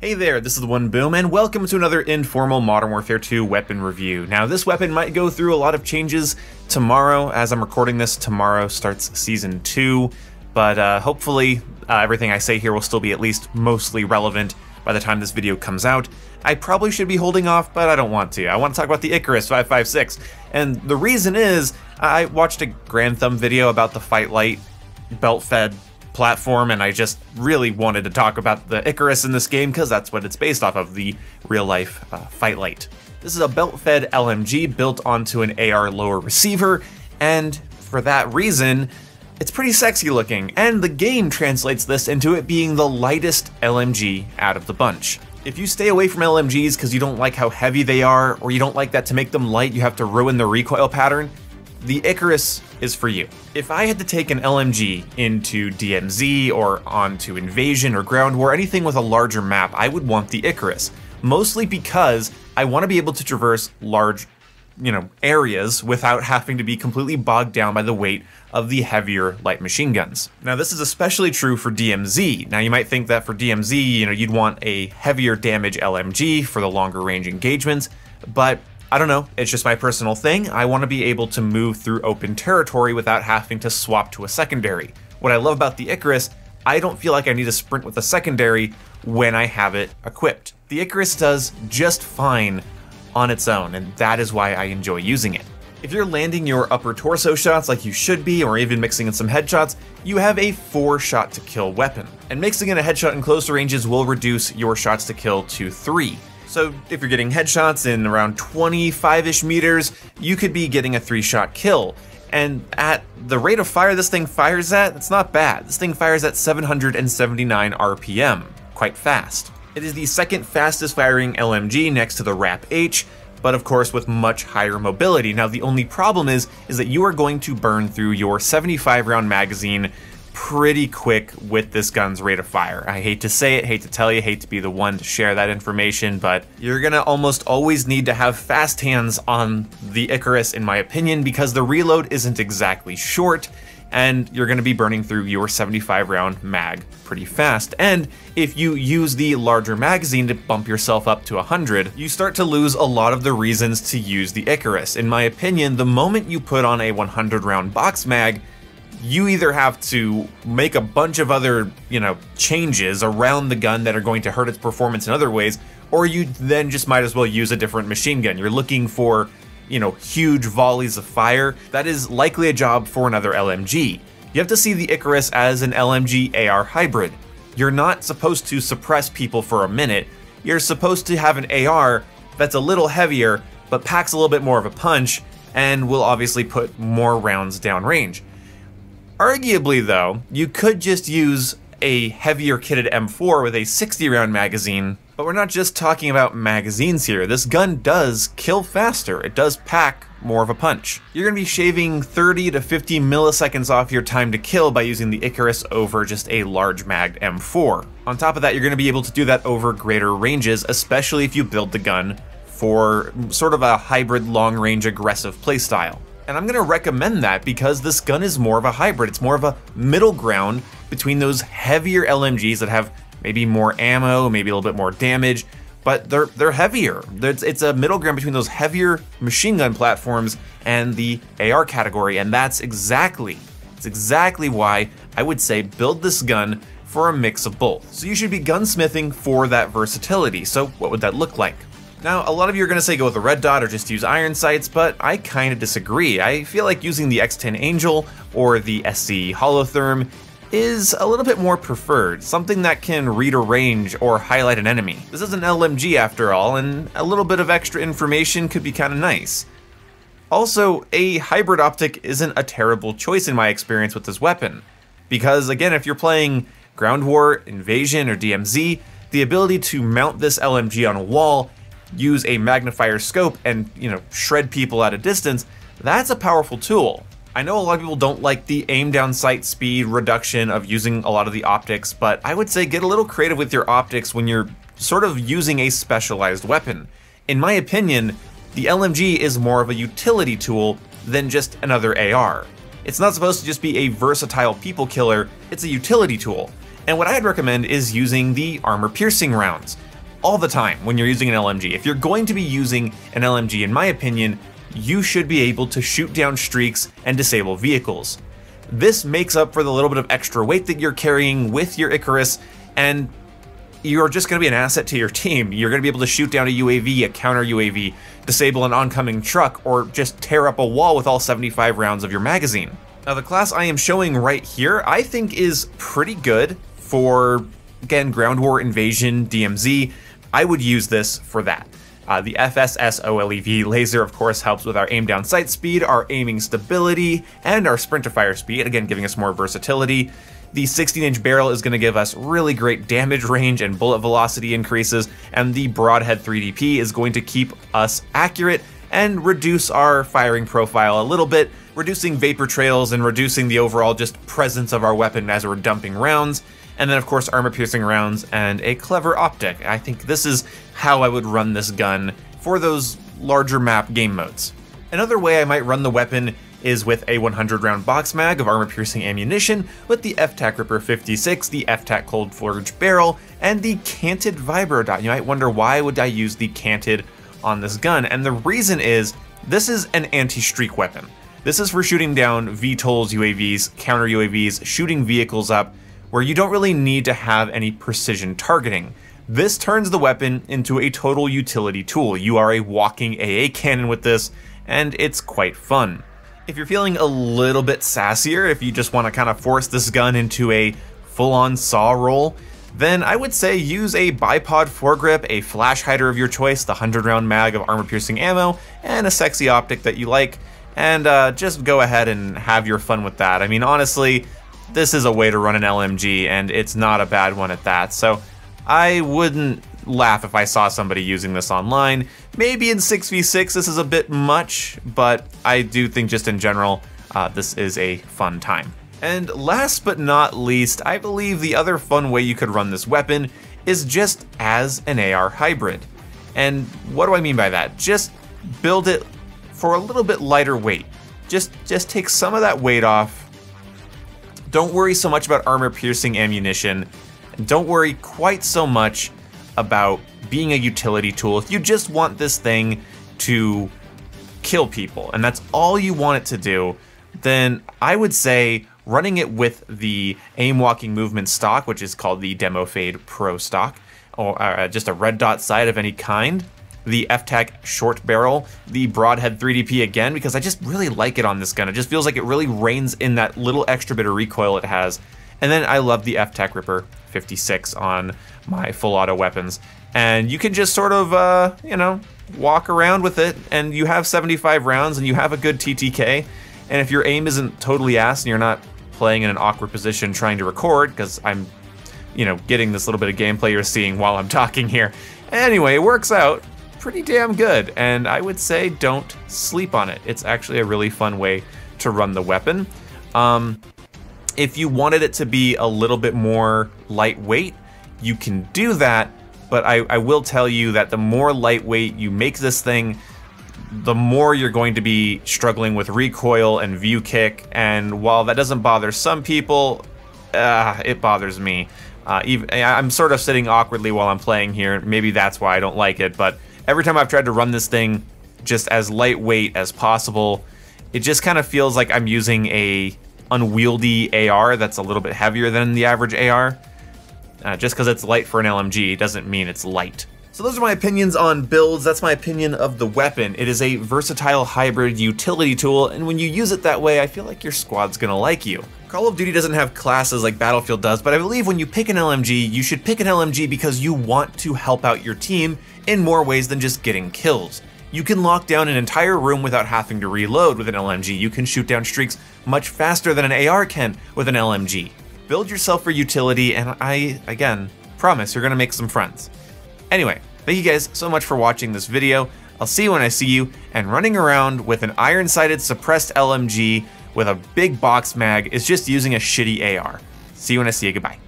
Hey there, this is the One Boom, and welcome to another informal Modern Warfare 2 weapon review. Now, this weapon might go through a lot of changes tomorrow. As I'm recording this, tomorrow starts Season 2, but hopefully everything I say here will still be at least mostly relevant by the time this video comes out. I probably should be holding off, but I don't want to. I want to talk about the Icarus 556, and the reason is, I watched a Grand Thumb video about the Fight Light belt-fed platform, and I just really wanted to talk about the Icarus in this game because that's what it's based off of, the real-life Fight Light. This is a belt-fed LMG built onto an AR lower receiver, and for that reason, it's pretty sexy looking, and the game translates this into it being the lightest LMG out of the bunch. If you stay away from LMGs because you don't like how heavy they are, or you don't like that to make them light you have to ruin the recoil pattern, the Icarus is for you. If I had to take an LMG into DMZ or onto Invasion or Ground War, anything with a larger map, I would want the Icarus. Mostly because I want to be able to traverse large, areas without having to be completely bogged down by the weight of the heavier light machine guns. Now, this is especially true for DMZ. Now, you might think that for DMZ, you'd want a heavier damage LMG for the longer range engagements, but I don't know, it's just my personal thing. I want to be able to move through open territory without having to swap to a secondary. What I love about the Icarus, I don't feel like I need to sprint with a secondary when I have it equipped. The Icarus does just fine on its own, and that is why I enjoy using it. If you're landing your upper torso shots like you should be, or even mixing in some headshots, you have a 4-shot to kill weapon. And mixing in a headshot in closer ranges will reduce your shots to kill to 3. So if you're getting headshots in around 25-ish meters, you could be getting a 3-shot kill. And at the rate of fire this thing fires at, it's not bad. This thing fires at 779 RPM, quite fast. It is the second fastest firing LMG next to the RAP-H, but of course with much higher mobility. Now the only problem is that you are going to burn through your 75-round magazine pretty quick with this gun's rate of fire. I hate to say it, hate to tell you, hate to be the one to share that information, but you're gonna almost always need to have fast hands on the Icarus in my opinion, because the reload isn't exactly short, and you're gonna be burning through your 75-round mag pretty fast. And if you use the larger magazine to bump yourself up to 100, you start to lose a lot of the reasons to use the Icarus. In my opinion, the moment you put on a 100-round box mag, you either have to make a bunch of other, changes around the gun that are going to hurt its performance in other ways, or you then just might as well use a different machine gun. You're looking for, huge volleys of fire. That is likely a job for another LMG. You have to see the Icarus as an LMG AR hybrid. You're not supposed to suppress people for a minute. You're supposed to have an AR that's a little heavier, but packs a little bit more of a punch, and will obviously put more rounds downrange. Arguably though, you could just use a heavier kitted M4 with a 60-round magazine, but we're not just talking about magazines here. This gun does kill faster. It does pack more of a punch. You're going to be shaving 30 to 50 milliseconds off your time to kill by using the Icarus over just a large magged M4. On top of that, you're going to be able to do that over greater ranges, especially if you build the gun for sort of a hybrid long-range aggressive playstyle. And I'm going to recommend that because this gun is more of a hybrid. It's more of a middle ground between those heavier LMGs that have maybe more ammo, maybe a little bit more damage, but they're heavier. It's a middle ground between those heavier machine gun platforms and the AR category, and that's exactly why I would say build this gun for a mix of both. So you should be gunsmithing for that versatility. So what would that look like? Now, a lot of you are going to say go with a red dot or just use iron sights, but I kind of disagree. I feel like using the X10 Angel or the SC Holotherm is a little bit more preferred, something that can read a range or highlight an enemy. This is an LMG after all, and a little bit of extra information could be kind of nice. Also, a hybrid optic isn't a terrible choice in my experience with this weapon, because again, if you're playing Ground War, Invasion, or DMZ, the ability to mount this LMG on a wall, use a magnifier scope, and shred people at a distance, that's a powerful tool. I know a lot of people don't like the aim down sight speed reduction of using a lot of the optics, but I would say get a little creative with your optics when you're sort of using a specialized weapon. In my opinion, the LMG is more of a utility tool than just another AR. It's not supposed to just be a versatile people killer, it's a utility tool. And what I'd recommend is using the armor piercing rounds. all the time when you're using an LMG. If you're going to be using an LMG, in my opinion, you should be able to shoot down streaks and disable vehicles. This makes up for the little bit of extra weight that you're carrying with your Icarus, and you're just going to be an asset to your team. You're going to be able to shoot down a UAV, a counter UAV, disable an oncoming truck, or just tear up a wall with all 75 rounds of your magazine. Now, the class I am showing right here, I think is pretty good for, again, ground war invasion, DMZ. I would use this for that. The FSS OLEV laser, of course, helps with our aim down sight speed, our aiming stability, and our sprint to fire speed, again, giving us more versatility. The 16-inch barrel is going to give us really great damage range and bullet velocity increases, and the broadhead 3DP is going to keep us accurate and reduce our firing profile a little bit, reducing vapor trails and reducing the overall just presence of our weapon as we're dumping rounds. And then, of course, armor-piercing rounds and a clever optic. I think this is how I would run this gun for those larger map game modes. Another way I might run the weapon is with a 100-round box mag of armor-piercing ammunition with the FTAC Ripper 56, the FTAC Cold Forge barrel, and the canted vibro dot. You might wonder, why would I use the canted on this gun? And the reason is, this is an anti-streak weapon. This is for shooting down VTOLs, UAVs, counter UAVs, shooting vehicles up, where you don't really need to have any precision targeting. This turns the weapon into a total utility tool. You are a walking AA cannon with this, and it's quite fun. If you're feeling a little bit sassier, if you just want to kind of force this gun into a full-on saw roll, then I would say use a bipod foregrip, a flash hider of your choice, the 100-round mag of armor-piercing ammo, and a sexy optic that you like, and just go ahead and have your fun with that. I mean, honestly, this is a way to run an LMG, and it's not a bad one at that, so I wouldn't laugh if I saw somebody using this online. Maybe in 6v6 this is a bit much, but I do think just in general, this is a fun time. And last but not least, I believe the other fun way you could run this weapon is just as an AR hybrid. And what do I mean by that? Just build it for a little bit lighter weight. Just take some of that weight off. Don't worry so much about armor-piercing ammunition. Don't worry quite so much about being a utility tool. If you just want this thing to kill people, and that's all you want it to do, then I would say running it with the aim walking movement stock, which is called the Demo Fade Pro stock, or just a red dot sight of any kind, the FTAC short barrel, the broadhead 3DP again, because I just really like it on this gun. It just feels like it really reins in that little extra bit of recoil it has. And then I love the FTAC Ripper 56 on my full auto weapons. And you can just sort of, you know, walk around with it, and you have 75 rounds and you have a good TTK. And if your aim isn't totally ass and you're not playing in an awkward position trying to record, because I'm, you know, getting this little bit of gameplay you're seeing while I'm talking here. Anyway, it works out pretty damn good, and I would say don't sleep on it. It's actually a really fun way to run the weapon. If you wanted it to be a little bit more lightweight, you can do that, but I will tell you that the more lightweight you make this thing, the more you're going to be struggling with recoil and view kick, and while that doesn't bother some people, it bothers me. I'm sort of sitting awkwardly while I'm playing here. Maybe that's why I don't like it, but every time I've tried to run this thing just as lightweight as possible, it just kind of feels like I'm using a unwieldy AR that's a little bit heavier than the average AR. Just because it's light for an LMG doesn't mean it's light. So those are my opinions on builds. That's my opinion of the weapon. It is a versatile hybrid utility tool, and when you use it that way, I feel like your squad's gonna like you. Call of Duty doesn't have classes like Battlefield does, but I believe when you pick an LMG, you should pick an LMG because you want to help out your team in more ways than just getting kills. You can lock down an entire room without having to reload with an LMG. You can shoot down streaks much faster than an AR can with an LMG. Build yourself for utility, and I, again, promise you're gonna make some friends. Anyway, thank you guys so much for watching this video. I'll see you when I see you, and running around with an iron-sighted suppressed LMG with a big box mag is just using a shitty AR. See you when I see you, goodbye.